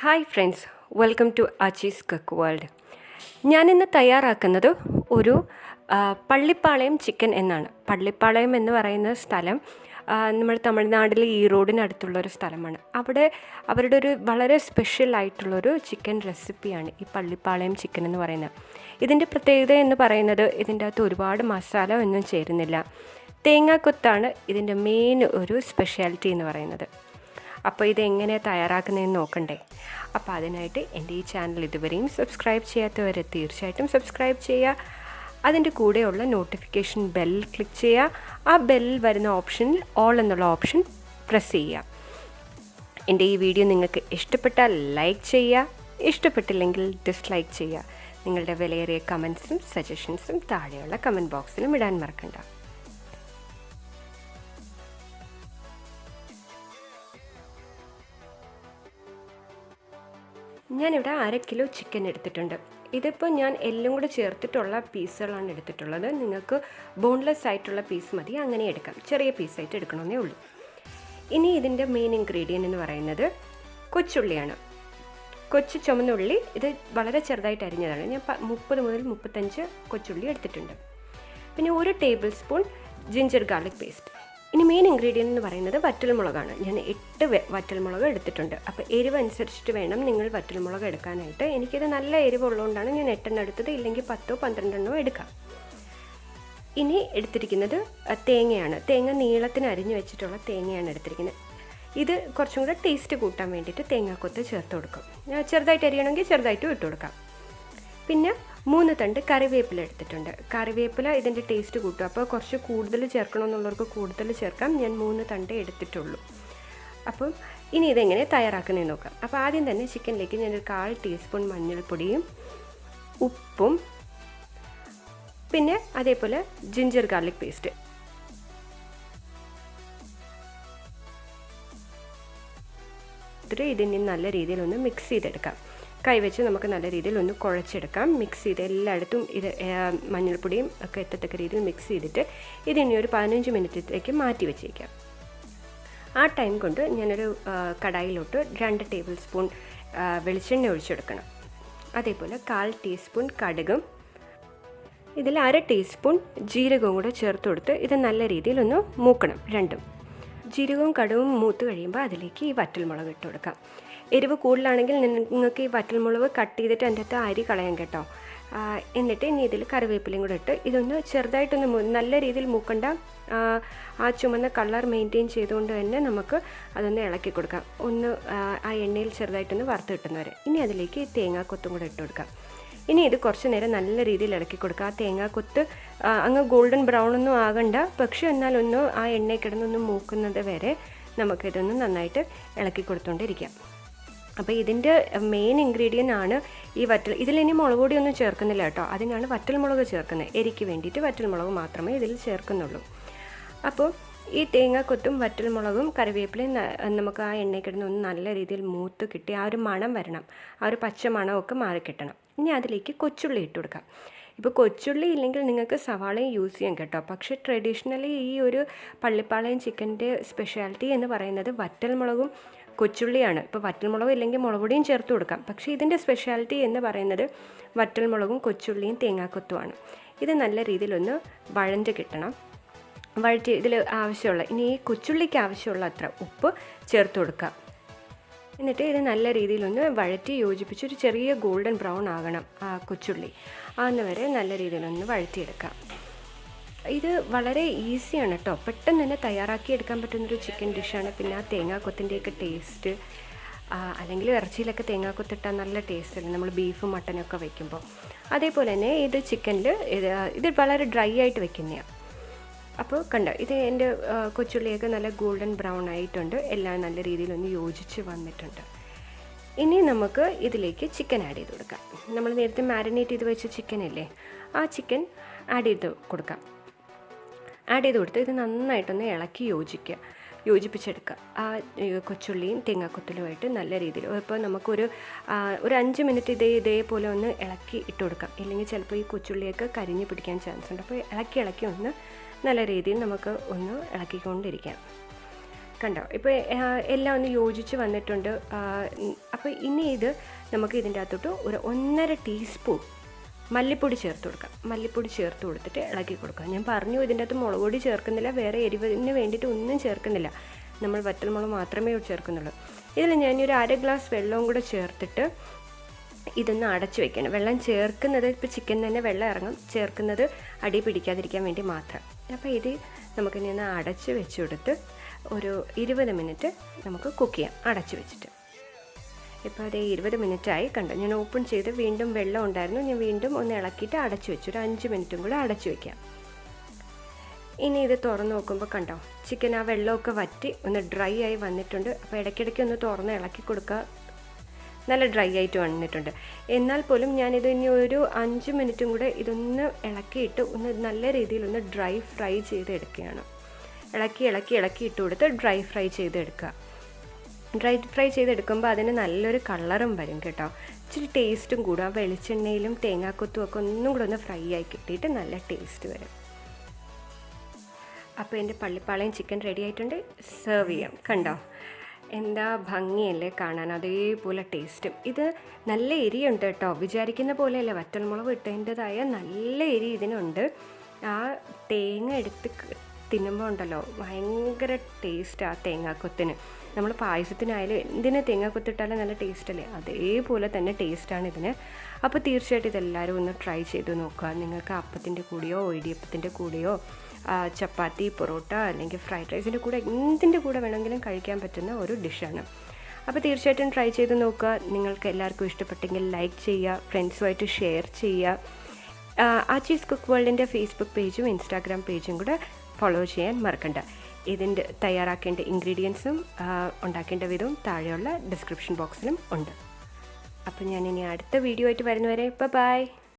Hi friends, welcome to Aachi's scookworld. ഞാനിന്ന് തയ്യാറാക്കുന്നത് ഒരു പള്ളിപ്പാളയം ചിക്കൻ എന്നാണ്. പള്ളിപ്പാളയം എന്ന് പറയുന്ന സ്ഥലം നമ്മൾ തമിഴ്നാട്ടിലെ ഈറോഡിനടുത്തുള്ളൊരു സ്ഥലമാണ്. അവിടെ അവരുടെ ഒരു വളരെ സ്പെഷ്യൽ ആയിട്ടുള്ളൊരു ചിക്കൻ റെസിപ്പിയാണ് ഈ പള്ളിപ്പാളയം ചിക്കൻ എന്ന് പറയുന്നത്. ഇതിൻ്റെ പ്രത്യേകത എന്ന് പറയുന്നത് ഇതിൻ്റെ അകത്ത് ഒരുപാട് മസാല ഒന്നും ചേരുന്നില്ല. തേങ്ങാക്കൊത്താണ് ഇതിൻ്റെ മെയിൻ ഒരു സ്പെഷ്യാലിറ്റി എന്ന് പറയുന്നത്. അപ്പോൾ ഇതെങ്ങനെ തയ്യാറാക്കുന്നതെന്ന് നോക്കണ്ടേ? അപ്പോൾ അതിനായിട്ട് എൻ്റെ ഈ ചാനൽ ഇതുവരെയും സബ്സ്ക്രൈബ് ചെയ്യാത്തവർ തീർച്ചയായിട്ടും സബ്സ്ക്രൈബ് ചെയ്യുക. അതിൻ്റെ കൂടെയുള്ള നോട്ടിഫിക്കേഷൻ ബെൽ ക്ലിക്ക് ചെയ്യുക. ആ ബെൽ വരുന്ന ഓപ്ഷനിൽ ഓൾ എന്നുള്ള ഓപ്ഷൻ പ്രസ് ചെയ്യുക. എൻ്റെ ഈ വീഡിയോ നിങ്ങൾക്ക് ഇഷ്ടപ്പെട്ടാൽ ലൈക്ക് ചെയ്യുക, ഇഷ്ടപ്പെട്ടില്ലെങ്കിൽ ഡിസ്ലൈക്ക് ചെയ്യുക. നിങ്ങളുടെ വിലയേറിയ കമൻസും സജഷൻസും താഴെയുള്ള കമൻറ്റ് ബോക്സിലും ഇടാൻ മറക്കണ്ട. ഞാനിവിടെ 1/2 കിലോ ചിക്കൻ എടുത്തിട്ടുണ്ട്. ഇതിപ്പോൾ ഞാൻ എല്ലാം കൂടെ ചേർത്തിട്ടുള്ള പീസുകളാണ് എടുത്തിട്ടുള്ളത്. നിങ്ങൾക്ക് ബോൺലെസ് ആയിട്ടുള്ള പീസ് മതി, അങ്ങനെ എടുക്കാം. ചെറിയ പീസായിട്ട് എടുക്കണമെന്നേ ഉള്ളൂ. ഇനി ഇതിൻ്റെ മെയിൻ ഇൻഗ്രീഡിയൻ്റ് എന്ന് പറയുന്നത് കൊച്ചുള്ളിയാണ്. കൊച്ചു ചുമന്നുള്ളി, ഇത് വളരെ ചെറുതായിട്ട് അരിഞ്ഞതാണ്. ഞാൻ 30 മുതൽ 35 കൊച്ചുള്ളി എടുത്തിട്ടുണ്ട്. പിന്നെ 1 table spoon ginger garlic paste. ഇനി മെയിൻ ഇൻഗ്രീഡിയൻ്റ് എന്ന് പറയുന്നത് വറ്റൽമുളകാണ്. ഞാൻ 8 വറ്റൽമുളക് എടുത്തിട്ടുണ്ട്. അപ്പോൾ എരിവ് അനുസരിച്ചിട്ട് വേണം നിങ്ങൾ വറ്റൽമുളക് എടുക്കാനായിട്ട്. എനിക്കിത് നല്ല എരിവുള്ളതുകൊണ്ടാണ് ഞാൻ 8 എടുത്തത്, ഇല്ലെങ്കിൽ 10 12 എടുക്കാം. ഇനി എടുത്തിരിക്കുന്നത് തേങ്ങയാണ്. തേങ്ങ നീളത്തിന് അരിഞ്ഞു വെച്ചിട്ടുള്ള തേങ്ങയാണ് എടുത്തിരിക്കുന്നത്. ഇത് കുറച്ചും കൂടെ ടേസ്റ്റ് കൂട്ടാൻ വേണ്ടിയിട്ട് തേങ്ങാക്കൊത്ത് ചേർത്ത് കൊടുക്കും. ചെറുതായിട്ട് അരിയണമെങ്കിൽ ചെറുതായിട്ടും ഇട്ട് കൊടുക്കാം. പിന്നെ 3 തണ്ട് കറിവേപ്പില എടുത്തിട്ടുണ്ട്. കറിവേപ്പില ഇതിൻ്റെ ടേസ്റ്റ് കൂട്ടും. അപ്പോൾ കുറച്ച് കൂടുതൽ ചേർക്കണമെന്നുള്ളവർക്ക് കൂടുതൽ ചേർക്കാം. ഞാൻ 3 തണ്ട് എടുത്തിട്ടുള്ളൂ. അപ്പം ഇനി ഇതെങ്ങനെ തയ്യാറാക്കുന്നതെന്ന് നോക്കാം. അപ്പോൾ ആദ്യം തന്നെ ചിക്കനിലേക്ക് ഞാനൊരു 1/4 ടീസ്പൂൺ മഞ്ഞൾപ്പൊടിയും ഉപ്പും പിന്നെ അതേപോലെ ജിഞ്ചർ ഗാർലിക് പേസ്റ്റ് ഇതിന് നല്ല രീതിയിലൊന്ന് മിക്സ് ചെയ്തെടുക്കാം. കൈവച്ച് നമുക്ക് നല്ല രീതിയിൽ ഒന്ന് കുഴച്ചെടുക്കാം. മിക്സ് ചെയ്ത് എല്ലായിടത്തും ഇത് മഞ്ഞൾപ്പൊടിയും ഒക്കെ എത്തത്തക്ക രീതിയിൽ മിക്സ് ചെയ്തിട്ട് ഇതിനി ഒരു 15 മിനിറ്റത്തേക്ക് മാറ്റി വെച്ചേക്കാം. ആ ടൈം കൊണ്ട് ഞാനൊരു കടായിലോട്ട് 2 ടേബിൾ സ്പൂൺ വെളിച്ചെണ്ണ ഒഴിച്ചെടുക്കണം. അതേപോലെ 1/4 ടീസ്പൂൺ കടുകും ഇതിൽ 1/2 ടീസ്പൂൺ ജീരകവും കൂടെ ചേർത്ത് കൊടുത്ത് ഇത് നല്ല രീതിയിലൊന്ന് മൂക്കണം. രണ്ടും ജീരകവും കടുകും മൂത്ത് കഴിയുമ്പോൾ അതിലേക്ക് ഈ വറ്റൽമുളക് ഇട്ട് കൊടുക്കാം. എരിവ് കൂടുതലാണെങ്കിൽ നിങ്ങൾക്ക് ഈ വറ്റൽമുളക് കട്ട് ചെയ്തിട്ട് അതിൻ്റെ അകത്ത് അരി കളയാം കേട്ടോ. എന്നിട്ട് ഇനി ഇതിൽ കറിവേപ്പിലയും കൂടെ ഇട്ട് ഇതൊന്ന് ചെറുതായിട്ടൊന്ന് നല്ല രീതിയിൽ മൂക്കണ്ട, ആ ചുമന്ന കളർ മെയിൻറ്റെയിൻ ചെയ്തുകൊണ്ട് തന്നെ നമുക്ക് അതൊന്ന് ഇളക്കി കൊടുക്കാം. ഒന്ന് ആ എണ്ണയിൽ ചെറുതായിട്ടൊന്ന് വറുത്ത് കിട്ടുന്നവരെ. ഇനി അതിലേക്ക് തേങ്ങാക്കൊത്തും കൂടെ ഇട്ട് കൊടുക്കാം. ഇനി ഇത് കുറച്ച് നേരം നല്ല രീതിയിൽ ഇളക്കി കൊടുക്കുക. ആ തേങ്ങാക്കൊത്ത് അങ്ങ് ഗോൾഡൻ ബ്രൗൺ ഒന്നും ആകണ്ട, പക്ഷേ എന്നാലൊന്ന് ആ എണ്ണയിൽ കിടന്നൊന്ന് മൂക്കുന്നത് വരെ നമുക്കിതൊന്ന് നന്നായിട്ട് ഇളക്കി കൊടുത്തുകൊണ്ടിരിക്കാം. അപ്പോൾ ഇതിൻ്റെ മെയിൻ ഇൻഗ്രീഡിയൻ്റ് ആണ് ഈ വറ്റൽ. ഇതിലിനി മുളക് പൊടിയൊന്നും ചേർക്കുന്നില്ല കേട്ടോ. അതിനാണ് വറ്റൽമുളക് ചേർക്കുന്നത്. എരിക്ക് വേണ്ടിയിട്ട് വറ്റൽമുളക് മാത്രമേ ഇതിൽ ചേർക്കുന്നുള്ളൂ. അപ്പോൾ ഈ തേങ്ങാക്കൊത്തും വറ്റൽമുളകും കറിവേപ്പിലയും നമുക്ക് ആ എണ്ണയിൽ കിടന്ന് ഒന്ന് നല്ല രീതിയിൽ മൂത്ത് കിട്ടി ആ ഒരു മണം വരണം. ആ ഒരു പച്ച മണമൊക്കെ മാറിക്കിട്ടണം. ഇനി അതിലേക്ക് കൊച്ചുള്ളി ഇട്ട് കൊടുക്കാം. ഇപ്പോൾ കൊച്ചുള്ളി ഇല്ലെങ്കിൽ നിങ്ങൾക്ക് സവാളയും യൂസ് ചെയ്യാം കേട്ടോ. പക്ഷേ ട്രഡീഷണലി ഈ ഒരു പള്ളിപ്പാളയം ചിക്കൻ്റെ സ്പെഷ്യാലിറ്റി എന്ന് പറയുന്നത് വറ്റൽമുളകും കൊച്ചുള്ളിയാണ്. ഇപ്പോൾ വറ്റൽമുളകും ഇല്ലെങ്കിൽ മുളക് പൊടിയും ചേർത്ത് കൊടുക്കാം. പക്ഷേ ഇതിൻ്റെ സ്പെഷ്യാലിറ്റി എന്ന് പറയുന്നത് വറ്റൽമുളകും കൊച്ചുള്ളിയും തേങ്ങാക്കൊത്തുമാണ്. ഇത് നല്ല രീതിയിലൊന്ന് വഴഞ്ഞ് കിട്ടണം. വഴറ്റി ഇതിൽ ആവശ്യമുള്ള ഇനി ഈ കൊച്ചുള്ളിക്ക് ആവശ്യമുള്ള അത്ര ഉപ്പ് ചേർത്ത് കൊടുക്കുക. എന്നിട്ട് ഇത് നല്ല രീതിയിലൊന്ന് വഴറ്റി യോജിപ്പിച്ച് ഒരു ചെറിയ ഗോൾഡൻ ബ്രൗൺ ആകണം ആ കൊച്ചുള്ളി. വരെ നല്ല രീതിയിലൊന്ന് വഴറ്റിയെടുക്കാം. ഇത് വളരെ ഈസിയാണ് കേട്ടോ. പെട്ടെന്ന് തന്നെ തയ്യാറാക്കിയെടുക്കാൻ പറ്റുന്നൊരു ചിക്കൻ ഡിഷാണ്. പിന്നെ ആ തേങ്ങാക്കൊത്തിൻ്റെയൊക്കെ ടേസ്റ്റ്, അല്ലെങ്കിൽ ഇറച്ചിയിലൊക്കെ തേങ്ങാക്കൊത്തിട്ടാൽ നല്ല ടേസ്റ്റ് അല്ലേ നമ്മൾ ബീഫും മട്ടനൊക്കെ വയ്ക്കുമ്പോൾ. അതേപോലെ തന്നെ ഇത് ചിക്കനിൽ ഇത് വളരെ ഡ്രൈ ആയിട്ട് വയ്ക്കുന്നതാണ്. അപ്പോൾ കണ്ടോ, ഇത് എൻ്റെ കൊച്ചുള്ളിയൊക്കെ നല്ല ഗോൾഡൻ ബ്രൗൺ ആയിട്ടുണ്ട്. എല്ലാം നല്ല രീതിയിലൊന്ന് യോജിച്ച് വന്നിട്ടുണ്ട്. ഇനി നമുക്ക് ഇതിലേക്ക് ചിക്കൻ ആഡ് ചെയ്ത് കൊടുക്കാം. നമ്മൾ നേരത്തെ മാരിനേറ്റ് ചെയ്ത് വെച്ച ചിക്കൻ ഇല്ലേ, ആ ചിക്കൻ ആഡ് ചെയ്ത് കൊടുക്കാം. ആഡ് ചെയ്ത് കൊടുത്ത് ഇത് നന്നായിട്ടൊന്ന് ഇളക്കി യോജിപ്പിച്ചെടുക്കുക. ആ കൊച്ചുള്ളിയും തേങ്ങാക്കൊത്തിലുമായിട്ട് നല്ല രീതിയിൽ. ഇപ്പോൾ നമുക്കൊരു 5 മിനിറ്റ് ഇതേപോലെ ഒന്ന് ഇളക്കി ഇട്ട് കൊടുക്കാം. ഇല്ലെങ്കിൽ ചിലപ്പോൾ ഈ കൊച്ചുള്ളിയൊക്കെ കരിഞ്ഞ് പിടിക്കാൻ ചാൻസ് ഉണ്ട്. അപ്പോൾ ഇളക്കി ഒന്ന് നല്ല രീതിയിൽ നമുക്ക് ഒന്ന് ഇളക്കിക്കൊണ്ടിരിക്കാം. കണ്ടോ ഇപ്പോൾ എല്ലാം ഒന്ന് യോജിച്ച് വന്നിട്ടുണ്ട്. അപ്പോൾ ഇനി ഇത് നമുക്ക് ഇതിൻ്റെ അകത്തോട്ട് ഒരു 1.5 ടീസ്പൂൺ മല്ലിപ്പൊടി ചേർത്ത് കൊടുക്കാം. മല്ലിപ്പൊടി ചേർത്ത് കൊടുത്തിട്ട് ഇളക്കി കൊടുക്കാം. ഞാൻ പറഞ്ഞു ഇതിൻ്റെ അകത്ത് മുളക് പൊടി ചേർക്കുന്നില്ല, വേറെ എരിവിന് വേണ്ടിയിട്ട് ഒന്നും ചേർക്കുന്നില്ല, നമ്മൾ വറ്റൽമുളക് മാത്രമേ ചേർക്കുന്നുള്ളൂ. ഇതിൽ ഞാനൊരു 1/2 ഗ്ലാസ് വെള്ളവും കൂടെ ചേർത്തിട്ട് ഇതൊന്ന് അടച്ചു വെക്കണം. വെള്ളം ചേർക്കുന്നത് ഇപ്പോൾ ചിക്കൻ തന്നെ വെള്ളം ഇറങ്ങും, ചേർക്കുന്നത് അടി പിടിക്കാതിരിക്കാൻ വേണ്ടി മാത്രം. അപ്പോൾ ഇത് നമുക്കിനി ഒന്ന് അടച്ച് വെച്ച് കൊടുത്ത് ഒരു 20 മിനിറ്റ് നമുക്ക് കുക്ക് ചെയ്യാം അടച്ചു വെച്ചിട്ട്. ഇപ്പോൾ അതേ 20 മിനിറ്റായി. കണ്ടോ, ഞാൻ ഓപ്പൺ ചെയ്ത് വീണ്ടും വെള്ളം ഉണ്ടായിരുന്നു, ഞാൻ വീണ്ടും ഒന്ന് ഇളക്കിയിട്ട് അടച്ചു വെച്ചു. ഒരു 5 മിനിറ്റും കൂടെ അടച്ചു വയ്ക്കാം. ഇനി ഇത് തുറന്ന് നോക്കുമ്പോൾ കണ്ടോ, ചിക്കൻ ആ വെള്ളമൊക്കെ വറ്റി ഒന്ന് ഡ്രൈ ആയി വന്നിട്ടുണ്ട്. അപ്പോൾ ഇടയ്ക്കിടയ്ക്ക് ഒന്ന് തുറന്ന് ഇളക്കി കൊടുക്കുക. നല്ല ഡ്രൈ ആയിട്ട് വന്നിട്ടുണ്ട്. എന്നാൽ പോലും ഞാനിത് ഇനി ഒരു 5 മിനിറ്റും കൂടെ ഇതൊന്ന് ഇളക്കിയിട്ട് ഒന്ന് നല്ല രീതിയിലൊന്ന് ഡ്രൈ ഫ്രൈ ചെയ്ത് എടുക്കുകയാണ്. ഇളക്കി ഇട്ട് കൊടുത്ത് ഡ്രൈ ഫ്രൈ ചെയ്തെടുക്കുക. ഡ്രൈ ഫ്രൈ ചെയ്തെടുക്കുമ്പോൾ അതിന് നല്ലൊരു കളറും വരും കേട്ടോ, ഇച്ചിരി ടേസ്റ്റും കൂടും. ആ വെളിച്ചെണ്ണയിലും തേങ്ങാക്കൊത്തും ഒക്കെ ഒന്നും കൂടെ ഒന്ന് ഫ്രൈ ആയി കിട്ടിയിട്ട് നല്ല ടേസ്റ്റ് വരും. അപ്പോൾ എൻ്റെ പള്ളിപ്പാളയം ചിക്കൻ റെഡി ആയിട്ടുണ്ട്. സെർവ് ചെയ്യാം. കണ്ടോ എന്താ ഭംഗിയല്ലേ കാണാൻ, അതേപോലെ ടേസ്റ്റും. ഇത് നല്ല എരിയുണ്ട് കേട്ടോ, വിചാരിക്കുന്ന പോലെയല്ല. വറ്റൽമുളക് ഇട്ടതിൻ്റെതായ നല്ല എരി ഇതിനുണ്ട്. ആ തേങ്ങ എടുത്ത് തിന്നുമ്പോൾ ഉണ്ടല്ലോ ഭയങ്കര ടേസ്റ്റ് ആ തേങ്ങാക്കൊത്തിന്. നമ്മൾ പായസത്തിനായാലും എന്തിന് തേങ്ങാക്കൊത്തിട്ടാലും നല്ല ടേസ്റ്റ് അല്ലേ, അതേപോലെ തന്നെ ടേസ്റ്റാണ് ഇതിന്. അപ്പോൾ തീർച്ചയായിട്ടും ഇതെല്ലാവരും ഒന്ന് ട്രൈ ചെയ്ത് നോക്കുക. നിങ്ങൾക്ക് അപ്പത്തിൻ്റെ കൂടെയോ ഇടിയപ്പത്തിൻ്റെ കൂടെയോ ചപ്പാത്തി, പൊറോട്ട അല്ലെങ്കിൽ ഫ്രൈഡ് റൈസിൻ്റെ കൂടെ എന്തിൻ്റെ കൂടെ വേണമെങ്കിലും കഴിക്കാൻ പറ്റുന്ന ഒരു ഡിഷാണ്. അപ്പോൾ തീർച്ചയായിട്ടും ട്രൈ ചെയ്ത് നോക്കുക. നിങ്ങൾക്ക് എല്ലാവർക്കും ഇഷ്ടപ്പെട്ടെങ്കിൽ ലൈക്ക് ചെയ്യുക, ഫ്രണ്ട്സുമായിട്ട് ഷെയർ ചെയ്യുക. ആച്ചി കുക്ക് വേൾഡിൻ്റെ ഫേസ്ബുക്ക് പേജും ഇൻസ്റ്റാഗ്രാം പേജും കൂടെ ഫോളോ ചെയ്യാൻ മറക്കണ്ട. ഇതിൻ്റെ തയ്യാറാക്കേണ്ട ഇൻഗ്രീഡിയൻസും ഉണ്ടാക്കേണ്ട വിധവും താഴെയുള്ള ഡിസ്ക്രിപ്ഷൻ ബോക്സിലും ഉണ്ട്. അപ്പോൾ ഞാനിനി അടുത്ത വീഡിയോ ആയിട്ട് വരുന്നവരെ ബൈ.